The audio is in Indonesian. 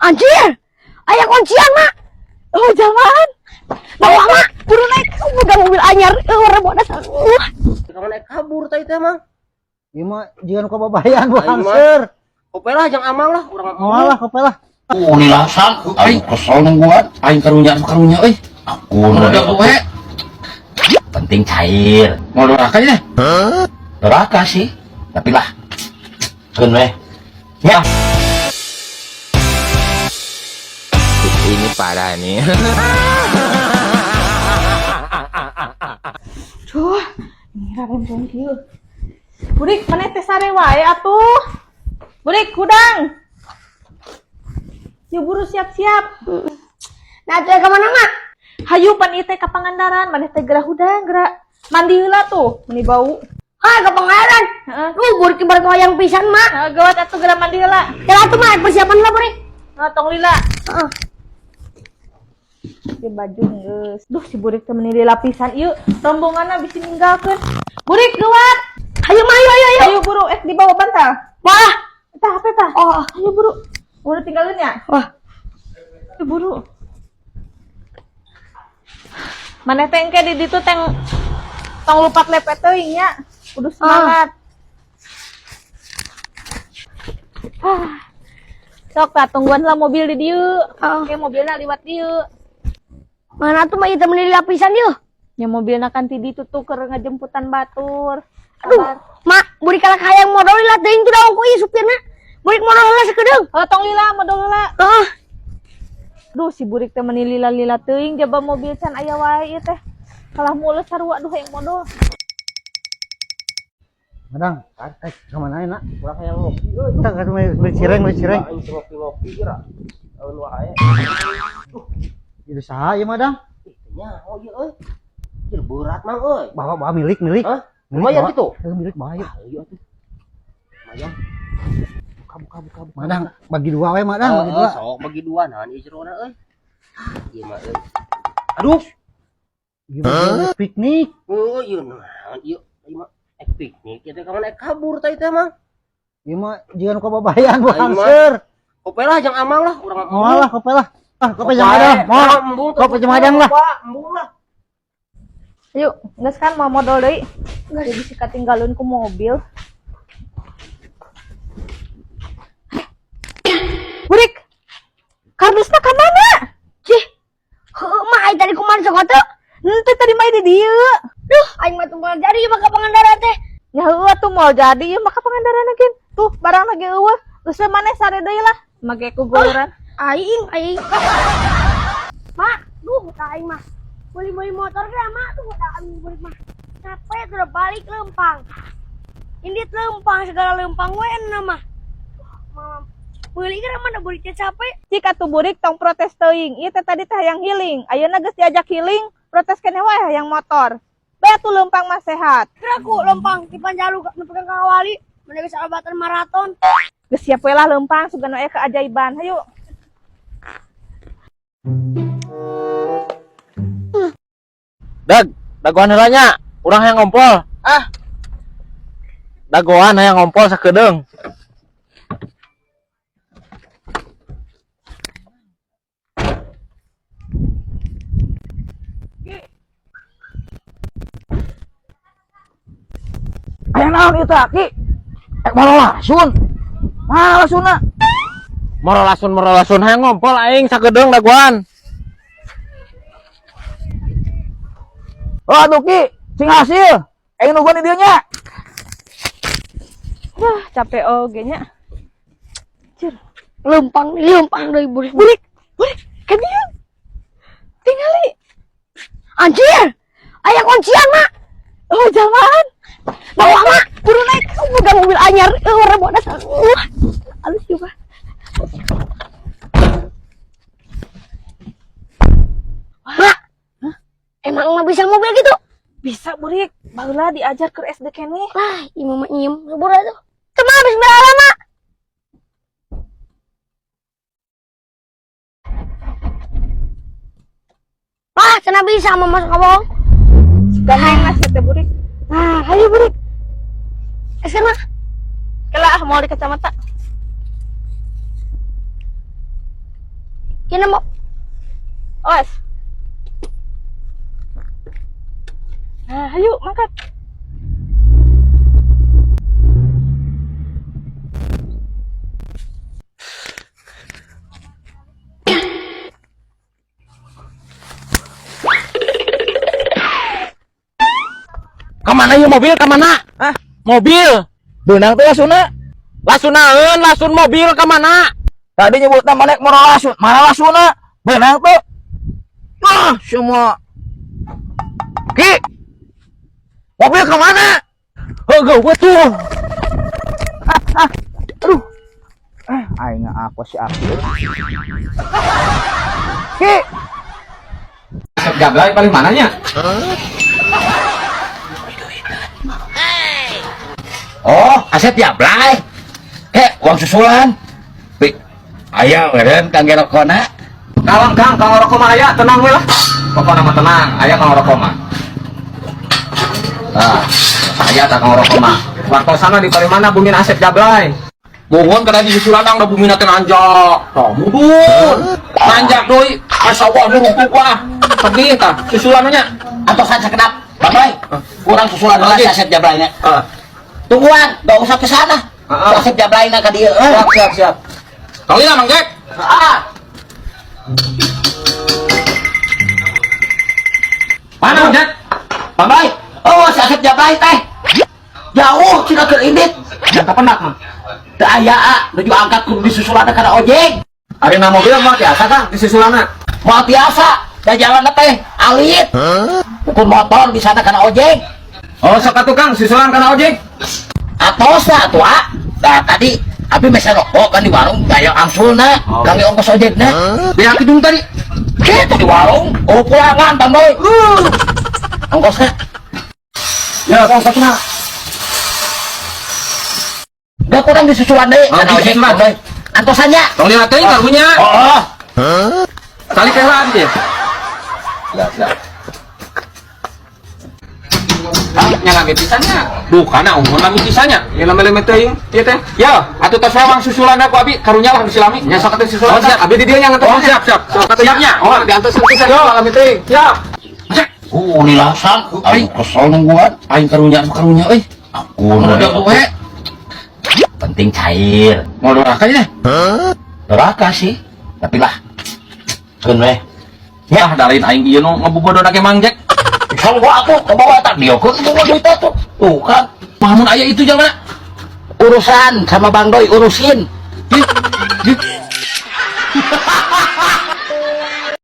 Anjir, ayah kuncian mak. Oh jangan. Bawa mak, buru naik. Bukan mobil anyar. Warna bodas. Kamu naik kabur tadi teh mang. Ieu mah jangan kau babayan Sir. Kopelah jangan amal lah, urang Malah kopelah. Oh, ini lasan, aing kesel nungguan, aing karunya, aku udah gue. Penting cair, mau doraka ya? Doraka sih, tapi lah, gue, ya. Ini parah nih. Duh, ini rarem jam kieu. Burik, mana teh sare wae atuh. Burik, kudang. Yuk buru siap-siap. Nah, teh ke mana mak? Hayu pan ieu teh ka Pangandaran, maneh teh gerah hudang, gerak. Mandi heula tuh, meni bau. Ah, ke Pangandaran. Heeh. Burik kibar koyang pisan mak. Gawat atuh gerah mandi heula. Jalan tuh mak, persiapan lah burik. Tong lila. Heeh. Di baju geus. Duh, si Burik teh meni di lapisan ieu, rombonganna bisi ninggalkeun. Burik gawat. Ayo mak, ayo. Ayo buru, dibawa bantal. Wah. Tah, apa tah? Oh, Ayo buru. Udah tinggalin ya? wah. Ayo buru. Maneh teh engke di ditu teh tong lupa lepet teuing nya. Kudu semangat. Sok tah tungguan lah mobil di dieu. Oke, mobilna liwat dieu. Mana tuh mak itu meni lapisan yuk. Ya mobilna kan ti ditu tuh keur ngajemputan batur. Aduh, mak, burik kalak hayang modal lah teuing tuh daun ku ieu supirna. Burik modal lah sakedeung. Tong lila, modal lila. Heeh. Duh, si Burik teh meni lila-lila teuing jaba mobil can aya wae ieu teh. Kalah mulus sarua duh hayang modal. Madang, ke mana enak? Urang aya lopi euy. Kita ka beli cireng. Aing ngopi-ngopi kira. Lawan wae. Jadi saha ieu Madang? Nya, oh ieu euy. Ieu berat mang euy. Bawa milik. Hah? Lumayan gitu. Milik bawa yuk. Ayo atuh. Lumayan. Buka. Madang, bagi dua we Madang, bagi dua. Sok bagi dua naon ieu jerona euy. Ieu mah euy. Aduh. Gimana piknik? Oh, ieu naon ieu. Ieu mah piknik. Ieu teh naik kabur tadi teh mang. Ieu mah jangan kau babayan Aing mah. Sir. Kopelah jangan amal lah, urang Malah kopelah. Ah, kope jeung Madang. Mau. Kope jeung Madang lah. Embung lah. Yuk, geus kan mau modal deui. Jadi si katinggalun ku mobil. Burik. Kardusna ka mana? Cih. Heuh, mak ai tadi kumaha sok atuh? Henteu tadi mah di dieu. Duh, aing mah tunggal jadi mah ka Pangandaran teh. Ya heueuh atuh moal jadi ieu maka Pangandaran gen. Tuh, barang lagi eueuh. Geus maneh sare deui lah. Make ku guluran. Aing. Mak, duh, tak aing mah. Beli motor ge mak tuh tak ambil burik mah. Capek tuh udah balik lempang. Indit lempang segala lempang we mah. Mama beli ge mana beli teh capek. Cik atuh Burik tong protes teuing. Ieu teh tadi teh hayang healing. Ayeuna geus diajak healing, protes keneh wae hayang motor. Bae atuh lempang mah sehat. Kiraku lempang di Panjalu nepekan ka Wali. Mana geus salebatan maraton. Geus siap we lah lempang sugan aya keajaiban. Hayu. Dagoan heulanya, urang hayang ngompol. Dagoan hayang ngompol sakedeung. Aya naon ieu teh, Ki? Marolasun. Mana lasunna? Merolasun hayang ngompol aing sakedeung dagoan. Oh, atuh Ki, sing hasil. Aing nungguan di dieu nya. Capek oge nya. Lempang deui burik. Burik, ka dieu. Tingali. Anjir, ayah kuncian mak. Oh, jangan. Bawa mak, Buru naik. bukan mobil anyar. Warna bodas. Halus juga. Mak, emang mah bisa mobil gitu? Bisa Burik. Baheula diajar ke SD keneh. Lah, imam mah nyiem, sabura tuh. Cuma bismillah mak. Wah, cenah bisa mah masuk kabong. Ganeng nasi teh Burik. Nah, ayo Burik. Mah. Kelah mau di kacamata. Ini mau Os. Nah, ayo mangkat. Kemana yuk mobil? Kemana? Hah? Mobil. Benang teh lasuna. Lasunaeun, lasun mobil kemana? Tadi nyebut nama naik motor lasun. Mana lasuna? Benang teh. Ah, semua. Ki. Mobil kemana? Heueuh gue tuh. Aduh. Aing apa sih aku? Ki. Gablay paling mananya? Oh, Asep ya, Blay. Uang susulan. Aya meureun kangge rokona. Kalang Kang rokok mah aya, tenang we lah. Pokokna mah tenang, aya kang rokok mah. Nah, aya tak kang rokok mah. Wartosana di mana bumin Asep Jablay. Mohon kada di susulanang da bumina teh nanjak. Tah mudun. Nanjak deui. Masyaallah nu rumpuk wah. Pergi tah susulannya. Atau saja kedap. Babai. Kurang susulan lagi Asep Jablay nya. Tungguan, gak usah ke sana. Asep Jablay na ka dieu. Siap. Kau ini Mang Jack. Mana Mang Jack? Babai. Oh, si Asep Jablay teh. Jauh cina ke indit. Jangan penak mah. Teu aya, nuju angkat kudu disusulan kana ojek. Ari na mobil mah biasa Kang di susulana. Mau biasa, da jalan teh alit. Pukul motor di sana kana ojek. Oh, sok atuh Kang susulan kana ojek. Atosa tua. Nah, tadi abi mesen rokok kan di warung daya angsulna, kangge ongkos ojekna. Dia kidung tadi. Kitu di warung, pulangan Bang Boy. Ongkosna. Ya, ongkosna. Udah kurang disusulan deui Oh, kana ojek disusulan. Bang Boy. Antosannya. Tong lihat teuing karunya. Oh. Kali kelan dia. Nya lami pisannya. Bukan unggul lami pisannya. Yang lami-lami teuing ieu teh. Ya, atuh tos lawang susulan aku abi karunya lah disilami. Nya sok atuh susulan. Siap. Abi di dieu nya ngantos. Siap. Sok atuh siapnya. Oh, diantos pisan lami teuing. Siap. Ini langsung. Aing kesel nungguan. Aing karunya euy. Aku Udah gue. penting cair. Mau doraka ya? Neraka sih. Tapi lah. Keun we. Ya, dalain aing ieu nu ngabubodoh ke Mang Jack. Kalau gua aku ke bawah tak dia kan gua duit itu. Tuh kan. Pamun aya itu jalan. Urusan sama Bang Doi urusin.